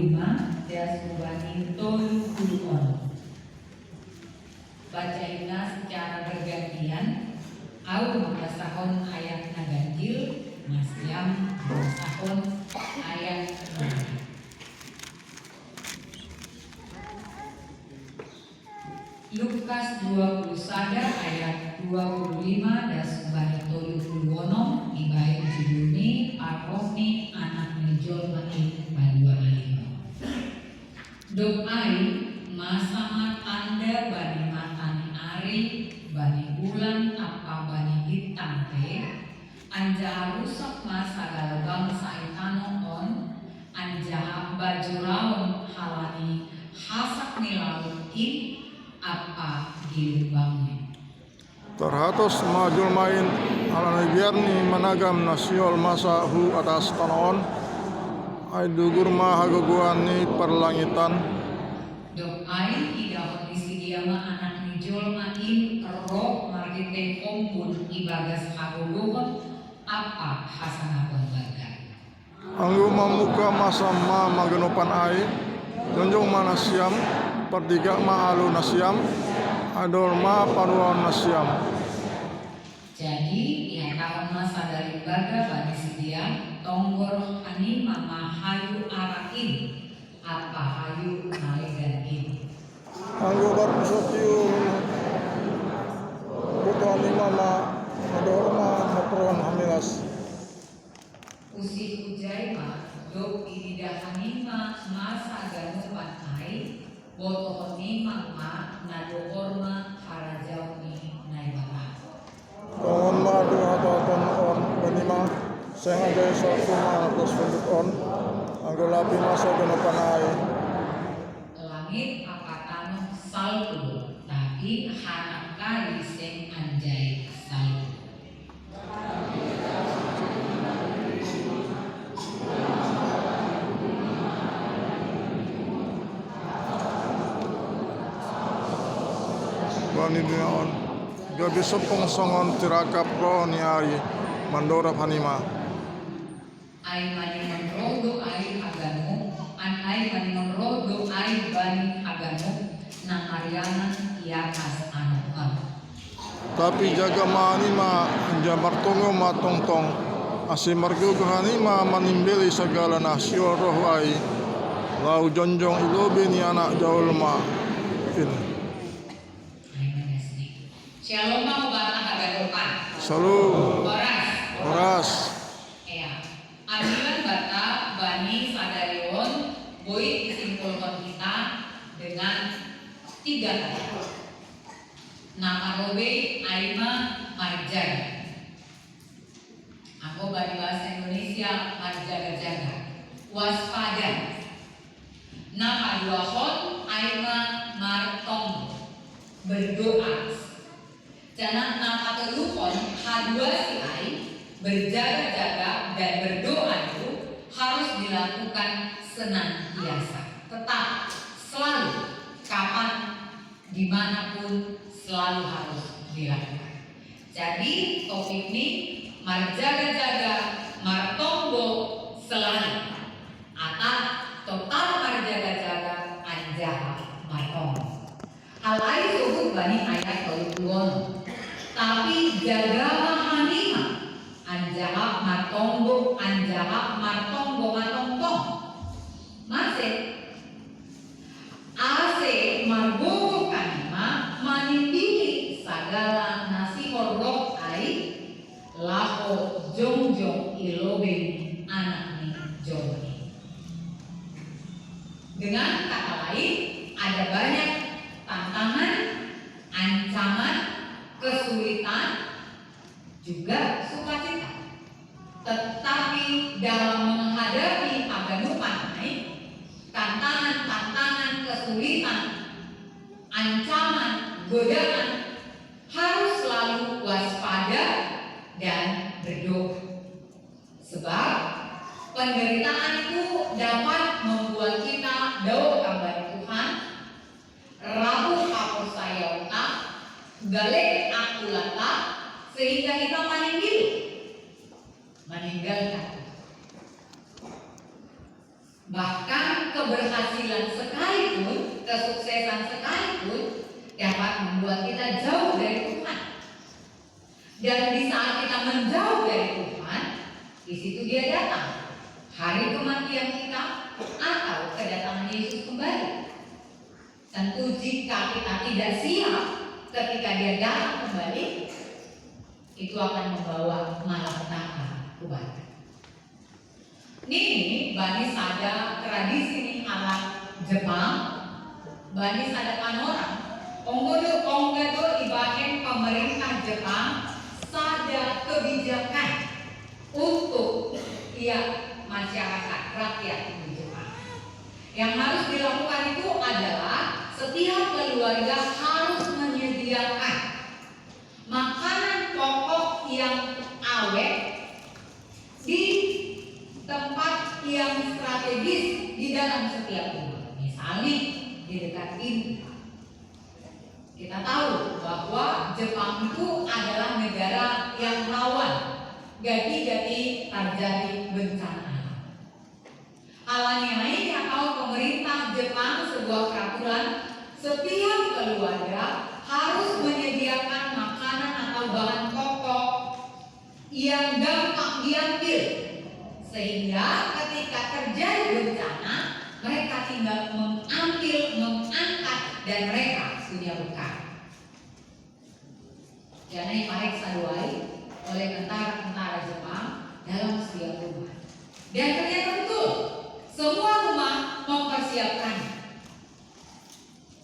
25 das Bani Tolukuluon. Bacaina secara bergantian. Au mengasahon ayat naganjil, Masyam mengasahon ayat naganjil. Lukas 20 sada ayat 25 das Bani Tolukuluono ibae judulni Parohni anak nejol main badua alima. Doai masama tanda bani matani ari bani bulan apa bani bintang teh anja rusak segala bangsa itano on anja baju laun halani hasak nilaun in apa gilbangnya. Terhatos majul main ala biarni managam nasiol masa hu atas tanaon ay dugur mahaguguan ni perlangitan. Doai tidak kondisi dia ma anak nijol main roh margite kompun ibagas haguguhan apa hasanapun bagai. Anggu mamuka masa ma maganupan ay tunjung ma nasiam pertiga ma alu nasiam adol ma paruan nasiam. Jadi yang tahun masa dari baga bani sidiam tonggor ani mama hayu arain apa hayu nalegan in. Anggu barpusotiu butuh ani mama adol ma paruan hamilas. Usik ujai ma dok ididahani ma masa ganu patai botohoni mama nadokor ma harajau ni naibata. Tongon madu atau on benima sengaja suatu ma terus penduk on anggo lapi masa genepan ai. Langit apatano salju tapi hanak kali sing anjay salju. Bani dunia on gabi sepung songon tirakap roh ni ari mandorap hanima. Ai mani menrodo ai aganu an ai mani menrodo ai bani aganu nang arianan iakas anuan. Tapi jaga manima jamar tongo matong-tong asi margo hanima manimbeli segala nasio roh ai lau jonjong ilobe ni anak jaul ma in. Shalom mau batang agadokan. Salu oras. Ya. Ambilan bata bani sadarion boy disimpulkan kita dengan 3 kata. Nama robe aima marjar. Aku bani bahasa Indonesia marjaga-jaga. Waspada. Nama dua hon aima martong. Berdoa. Jangan nama telupon H2 si ai berjaga-jaga dan berdoa itu harus dilakukan senantiasa, tetap, selalu, kapan, dimanapun selalu harus dilakukan. Jadi topik ini marjaga-jaga martombo selalu atau total marjaga-jaga anjaha martombo. Alai sebut bani ayat tolukuluon. Tapi jagalah hanima anjaha martombo anjaha martombo matompong masih ase margogo kanima manindili sagala nasi horrok ai laho jongjong ilobe anak ni jongi. Dengan kata lain ada banyak tantangan, ancaman, kesulitan, juga sukacita. Tetapi dalam menghadapi aganupan naik, tantangan, kesulitan, ancaman, godaan harus selalu waspada dan berdoa. Sebab penderitaan itu dapat membuat kita doa kepada Tuhan. Rabu hapus saya utang, galek aku letak, sehingga kita meninggalkan. Bahkan keberadaan keberhasilan sekalipun, kesuksesan sekalipun dapat membuat kita jauh dari Tuhan. Dan di saat kita menjauh dari Tuhan, di situ Dia datang. Hari kematian kita atau kedatangan Yesus kembali. Tentu jika kita tidak siap ketika Dia datang kembali, itu akan membawa malapetaka kepada. Ini Bani Sada tradisi alat Jepang, Bani Sada Kanora, Onggodo ibahen pemerintah Jepang sada kebijakan untuk masyarakat rakyat di Jepang. Yang harus dilakukan itu adalah setiap keluarga harus menyediakan makanan pokok yang awet di tempat yang strategis di dalam setiap rumah. Misalnya di dekat pintu. Kita tahu bahwa Jepang itu adalah negara yang rawan gati-gati terjadi bencana alam. Alanya lainnya kalau pemerintah Jepang sebuah peraturan setiap keluarga harus menyediakan makanan atau bahan pokok yang gampang diambil, sehingga ketika terjadi bencana mereka tinggal mengambil, mengangkat, dan mereka punya bekal. Jangan diperiksa oleh tentara-tentara Jepang dalam setiap rumah. Dan ternyata betul, semua rumah mempersiapkan.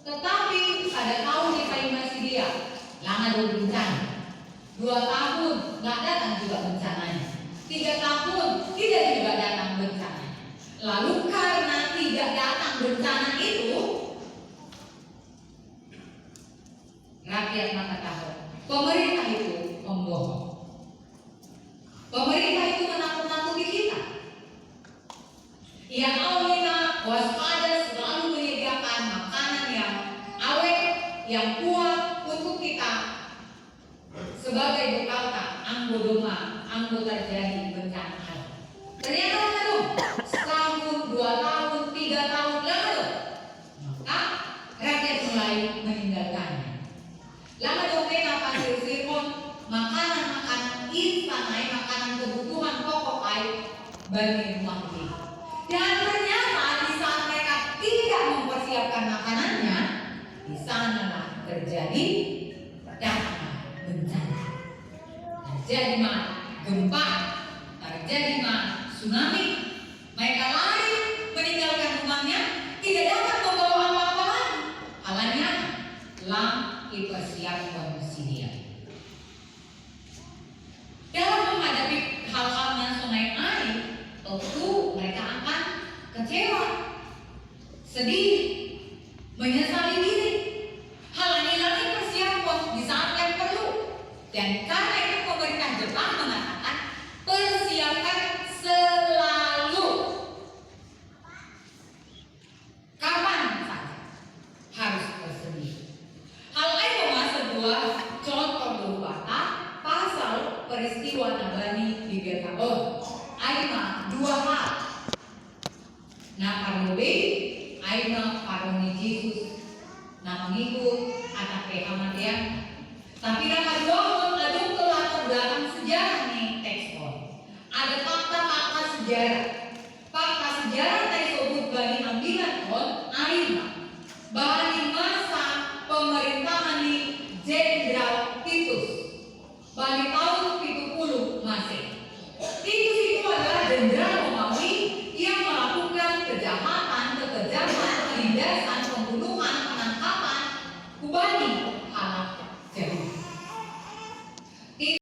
Tetapi pada tahun di Malaysia, lama dulu bencana. 2 tahun nggak datang juga bencananya. 3 tahun tidak juga datang bencana. Lalu karena tidak datang bencana itu, rakyat mengatakan pemerintah itu membohong. Pemerintah itu menakut-nakuti kita. Yang awalnya waspada selalu menyediakan makanan yang awet, yang kuat untuk kita sebagai bekal anggo terjadi bencana alam. Ternyata belum. Setahun, 2 tahun, 3 tahun lalu, maka rakyat mulai meninggalkannya. Lama dongeng apa sirpon makanan instan, makanan kebutuhan pokok air bagi rumah kita. Dan ternyata di saat mereka tidak mempersiapkan makanannya, di sana terjadi bencana. Terjadi gempa, terjadi tsunami. Mereka lari meninggalkan rumahnya, tidak dapat membawa apa-apa lagi. Alanya dipersiapkan dia. Dalam menghadapi hal-hal yang sungai air, tentu mereka akan kecewa, sedih, menyesali diri. Hal ini persiapkan di saat yang perlu. Dan karena itu pemerintah Jepang mengatakan persiapkan selalu. Kapan saja harus tersedia. Hal lain sebuah contoh berupa pasal peristiwa Nabani di Getaon. Aina 2 hal. Karlobe, aina paroni Yesus, mengikut anak kematian. Tapi doang ada latar belakang sejarah nih tekston. Ada fakta-fakta sejarah.